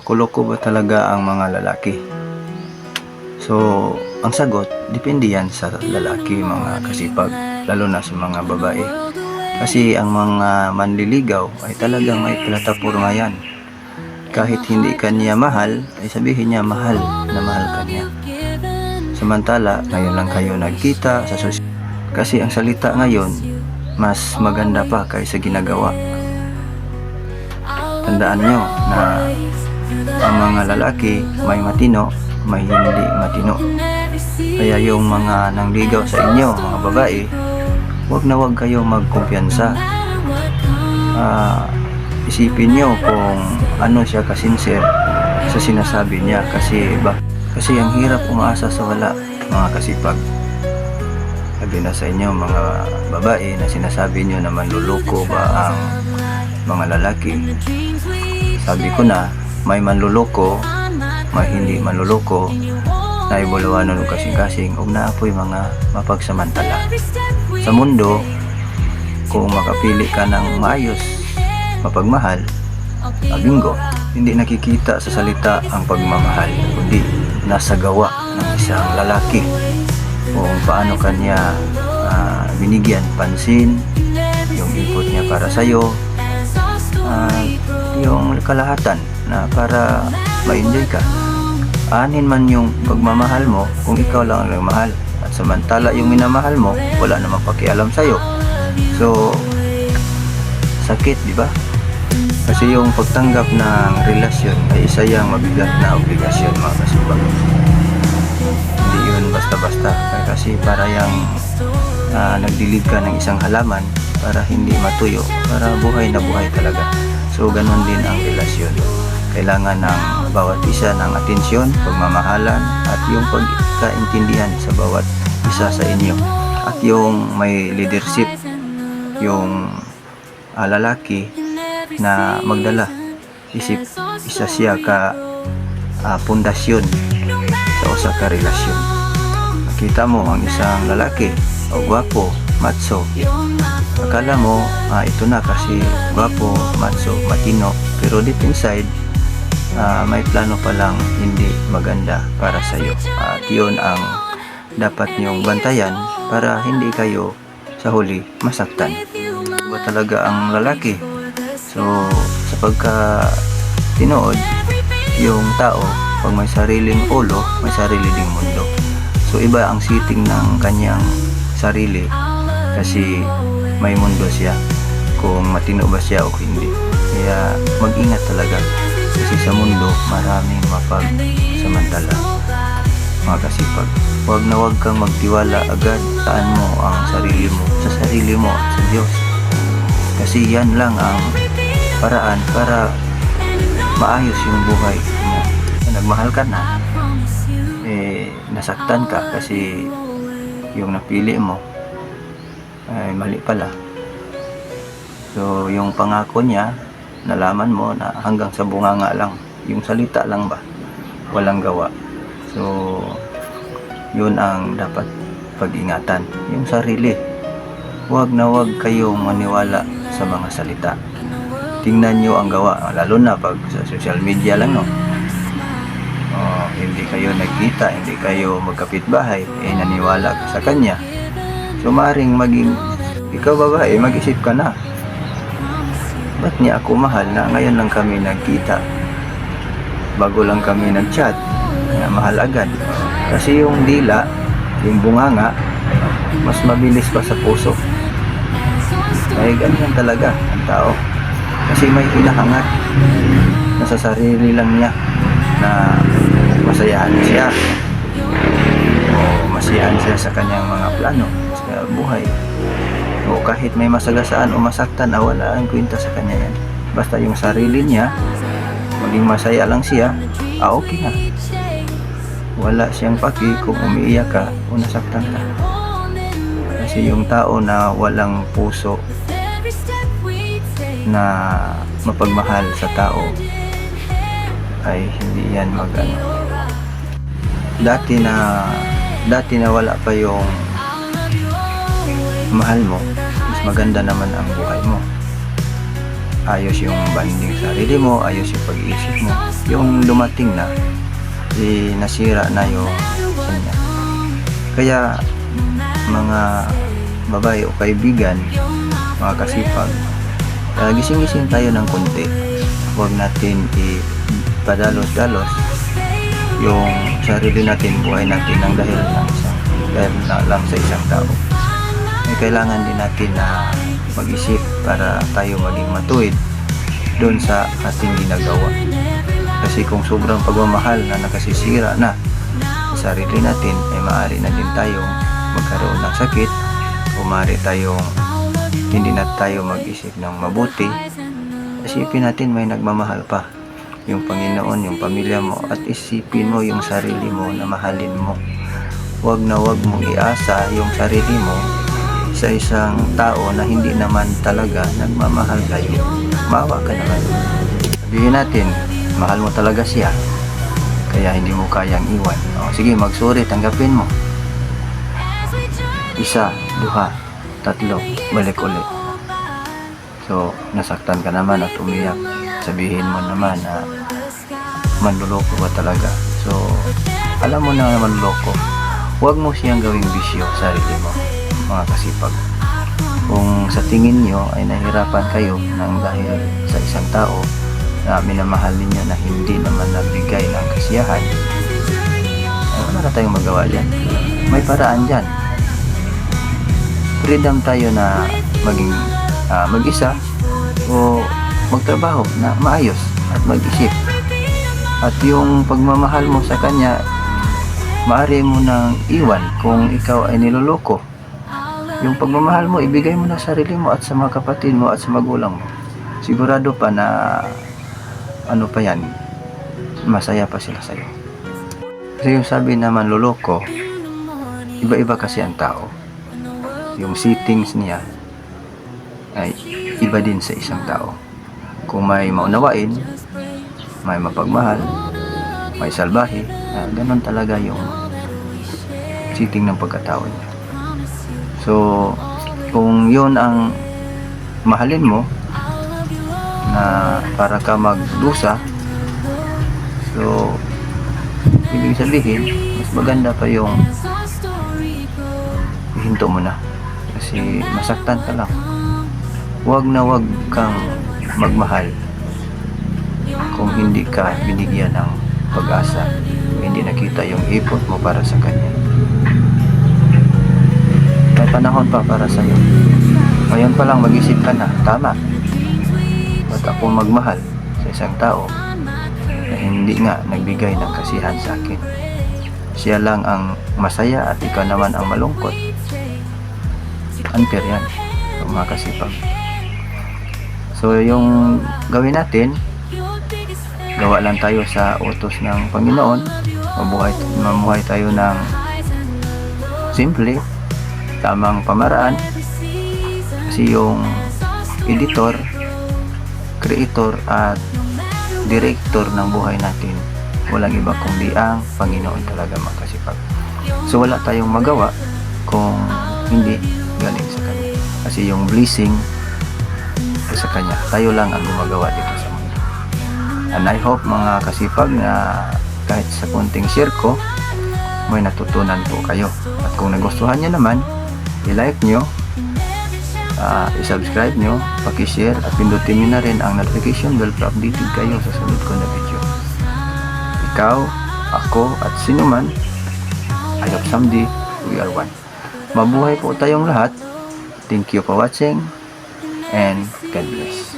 Kuloko ba talaga ang mga lalaki? So, ang sagot, depende yan sa lalaki, mga kasipag, lalo na sa mga babae. Kasi ang mga manliligaw ay talagang may platapurma yan. Kahit hindi ka niya mahal, ay sabihin niya mahal na mahal ka niya. Samantala, ngayon lang kayo nagkita sa kasi ang salita ngayon, mas maganda pa kaysa ginagawa. Tandaan nyo na ang mga lalaki may matino, may hindi matino. Kaya yung mga nangligaw sa inyo, mga babae, wag na wag kayo magkumpiyansa. Isipin nyo kung ano siya kasinser sa sinasabi niya, kasi ang hirap umaasa sa wala, mga kasipag. Sabi na sa inyo mga babae na sinasabi nyo na manluloko ba ang mga lalaki. Sabi ko na, may manluloko, may hindi manluloko, na ibulawan nun kasing-kasing, ug naapoy mga mapagsamantala. Sa mundo, kung makapili ka ng maayos, mapagmahal, bingo, hindi nakikita sa salita ang pagmamahal, kundi nasa gawa ng isang lalaki. Kung paano kanya binigyan pansin, yung input niya para sa'yo, yung kalahatan na para ma-enjoy ka. Anin man yung pagmamahal mo kung ikaw lang ang nagmahal, at samantala yung minamahal mo wala namang pakialam sa'yo. So, sakit, di ba? Kasi yung pagtanggap ng relasyon ay isa yang mabigat na obligasyon, mga kasipag. Hindi yun basta-basta, kasi para yung nagdilig ka ng isang halaman para hindi matuyo, para buhay na buhay talaga. So ganon din ang relasyon. Kailangan ng bawat isa ng atensyon, pagmamahalan, at yung pagkaintindihan sa bawat isa sa inyo. At yung may leadership, yung lalaki na magdala isip, isa siya ka pundasyon sa usa ka relasyon. Nakita mo ang isang lalaki o gwapo, matso, akala mo ito na kasi gwapo, matso, matino, pero deep inside may plano palang hindi maganda para sa iyo. At yun ang dapat niyong bantayan para hindi kayo sa huli masaktan. Ba talaga ang lalaki? So, sa pagka-tinood, yung tao, pag may sariling ulo, may sarili ding mundo. So, iba ang sitting ng kanyang sarili kasi may mundo siya, kung matino ba siya o hindi. Kaya mag-ingat talaga, kasi sa mundo maraming mapagsamantala, mga kasipag. Huwag na huwag kang magtiwala agad. Saan mo ang sarili mo, sa sarili mo at sa Diyos, kasi yan lang ang paraan para maayos yung buhay mo. Nagmahal ka na, nasaktan ka kasi yung napili mo ay mali pala. So yung pangako niya, nalaman mo na hanggang sa bunganga lang, yung salita lang ba, walang gawa. So yun ang dapat pag-ingatan, yung sarili. Huwag na huwag kayong maniwala sa mga salita. Tingnan nyo ang gawa, lalo na pag sa social media lang, no? Hindi kayo nagkita, hindi kayo magkapitbahay, naniwala ka sa kanya. So maaaring maging ikaw babae, mag-isip ka na, ba't niya ako mahal na ngayon lang kami nagkita, bago lang kami nag-chat, mahal agad. Kasi yung dila, yung bunganga, mas mabilis pa sa puso. Ay ganyan talaga ang tao, kasi may hinahangat na sa sarili lang niya na masayahan siya o masiyahan siya sa kanyang mga plano sa buhay. O kahit may masagasaan o masaktan, wala ang kwenta sa kanya yan. Basta yung sarili niya, maging masaya lang siya, okay na. Wala siyang paki kung umiiyak ka o nasaktan ka. Kasi yung tao na walang puso na mapagmahal sa tao ay hindi yan magano. Dati na wala pa yung mahal mo, mas maganda naman ang buhay mo. ayos yung banding sa sarili mo, ayos yung pag-iisip mo. Yung dumating na, nasira na yung kanya. Kaya mga babae o kaibigan, mga kasipag, gising-gising tayo ng konti. Huwag natin ipadalos-dalos yung sarili natin, buhay natin ng dahil lang sa isang tao. Kailangan din natin na mag-isip para tayo maging matuwid doon sa ating ginagawa. Kasi kung sobrang pagmamahal na nakasisira na sa sarili natin, ay maaari na din tayong magkaroon ng sakit o maaari tayong hindi na tayo mag-isip ng mabuti. Isipin natin may nagmamahal pa, yung Panginoon, yung pamilya mo, at isipin mo yung sarili mo na mahalin mo. Huwag na huwag mong iasa yung sarili mo sa isang tao na hindi naman talaga nagmamahal kayo. Maawa ka naman. Sabihin natin, mahal mo talaga siya, kaya hindi mo kayang iwan. Sige, magsuri, tanggapin mo. 1, 2, 3, balik ulit. So, nasaktan ka naman at umiyak. Sabihin mo naman na manluloko ka talaga. So, alam mo na manluloko. Huwag mo siyang gawing bisyo sa sarili mo, mga kasipag. Kung sa tingin nyo ay nahirapan kayo ng dahil sa isang tao na minamahal ninyo na hindi naman nagbigay ng kasiyahan, ay wala na tayong magawa dyan. May paraan dyan. Freedom tayo na maging mag-isa o magtrabaho na maayos at mag-isip. At yung pagmamahal mo sa kanya, maaari mo nang iwan kung ikaw ay niloloko. Yung pagmamahal mo, ibigay mo na sa sarili mo at sa mga kapatid mo at sa magulang mo. Sigurado pa na masaya pa sila sa'yo. Kasi yung sabi naman loloko, iba-iba kasi ang tao. Yung settings niya ay iba din sa isang tao. Kung may maunawain, may mapagmahal, may salbahe, ganun talaga yung setting ng pagkatao niya. So, kung yun ang mahalin mo na para ka magdusa, so ibig sabihin mas maganda pa yung ihinto mo na, kasi masaktan ka lang. Huwag na huwag kang magmahal kung hindi ka binigyan ng pag-asa, hindi nakita yung effort mo para sa kanya. May panahon pa para sa'yo. Ngayon pa lang mag-isip ka na, tama, ba't ako magmahal sa isang tao na hindi nga nagbigay ng kasiyahan sa akin? Siya lang ang masaya at ikaw naman ang malungkot. Unfair yan, mga kasipag. So yung gawin natin, gawa lang tayo sa utos ng Panginoon. Mamuhay tayo ng simple, tamang pamaraan. Kasi yung editor, creator at director ng buhay natin, walang iba kundi ang Panginoon talaga, mga kasipag. So wala tayong magawa kung hindi galing sa Kanya. Kasi yung blessing sa Kanya, tayo lang ang gumagawa dito sa mundo. And I hope, mga kasipag, na kahit sa konting share ko, may natutunan po kayo. At kung nagustuhan nyo naman, i-like nyo, i-subscribe nyo, paki-share, at pindutin nyo na rin ang notification bell para updated kayo sa sunod ko na video. Ikaw, ako, at sino man, I hope someday we are one. Mabuhay po tayong lahat. Thank you for watching, and God bless.